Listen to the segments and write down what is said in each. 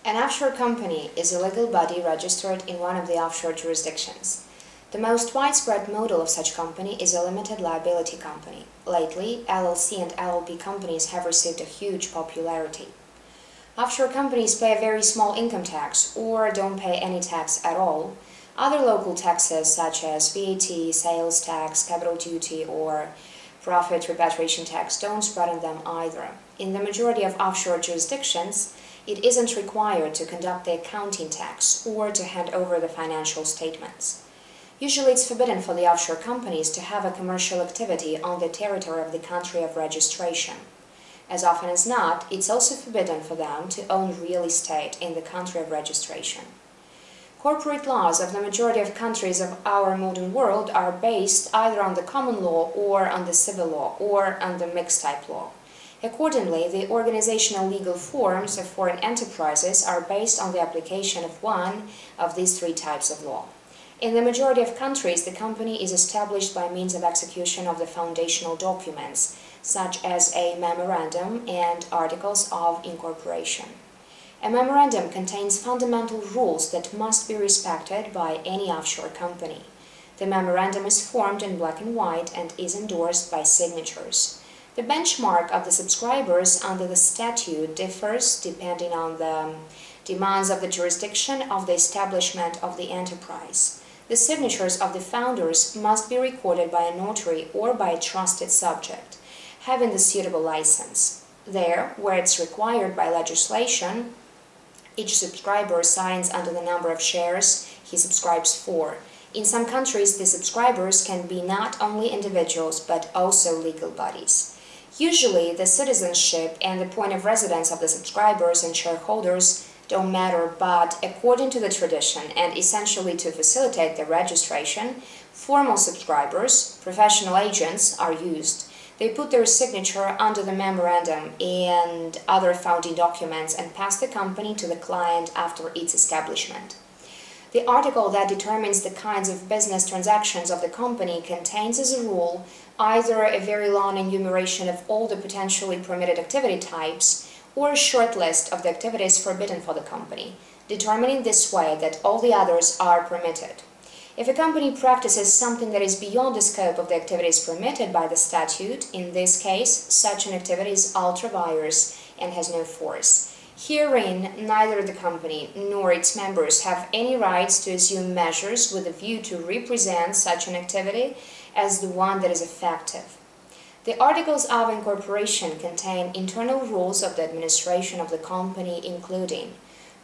An offshore company is a legal body registered in one of the offshore jurisdictions. The most widespread model of such company is a limited liability company. Lately, LLC and LLP companies have received a huge popularity. Offshore companies pay a very small income tax or don't pay any tax at all. Other local taxes such as VAT, sales tax, capital duty, or profit repatriation tax don't spread on them either. In the majority of offshore jurisdictions, it isn't required to conduct the accounting tax or to hand over the financial statements. Usually it's forbidden for the offshore companies to have a commercial activity on the territory of the country of registration. As often as not, it's also forbidden for them to own real estate in the country of registration. Corporate laws of the majority of countries of our modern world are based either on the common law or on the civil law or on the mixed-type law. Accordingly, the organizational legal forms of foreign enterprises are based on the application of one of these three types of law. In the majority of countries, the company is established by means of execution of the foundational documents, such as a memorandum and articles of incorporation. A memorandum contains fundamental rules that must be respected by any offshore company. The memorandum is formed in black and white and is endorsed by signatures. The benchmark of the subscribers under the statute differs depending on the demands of the jurisdiction of the establishment of the enterprise. The signatures of the founders must be recorded by a notary or by a trusted subject, having the suitable license. There, where it's required by legislation, each subscriber signs under the number of shares he subscribes for. In some countries, the subscribers can be not only individuals but also legal bodies. Usually, the citizenship and the point of residence of the subscribers and shareholders don't matter, but according to the tradition and essentially to facilitate the registration, formal subscribers, professional agents, are used. They put their signature under the memorandum and other founding documents and pass the company to the client after its establishment. The article that determines the kinds of business transactions of the company contains as a rule either a very long enumeration of all the potentially permitted activity types or a short list of the activities forbidden for the company, determining this way that all the others are permitted. If a company practices something that is beyond the scope of the activities permitted by the statute, in this case, such an activity is ultra vires and has no force. Herein, neither the company nor its members have any rights to assume measures with a view to represent such an activity as the one that is effective. The Articles of Incorporation contain internal rules of the administration of the company, including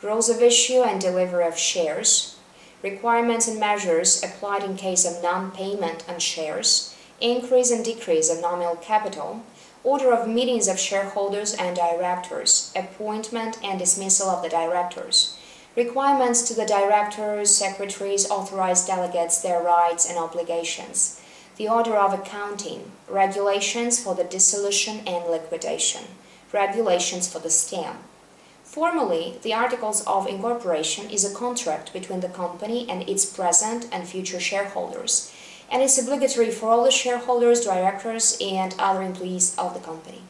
rules of issue and delivery of shares, requirements and measures applied in case of non-payment on shares, increase and decrease of nominal capital, order of meetings of shareholders and directors, appointment and dismissal of the directors, requirements to the directors, secretaries, authorized delegates, their rights and obligations, the order of accounting, regulations for the dissolution and liquidation, regulations for the stamp. Formally, the Articles of Incorporation is a contract between the company and its present and future shareholders, and is obligatory for all the shareholders, directors, and other employees of the company.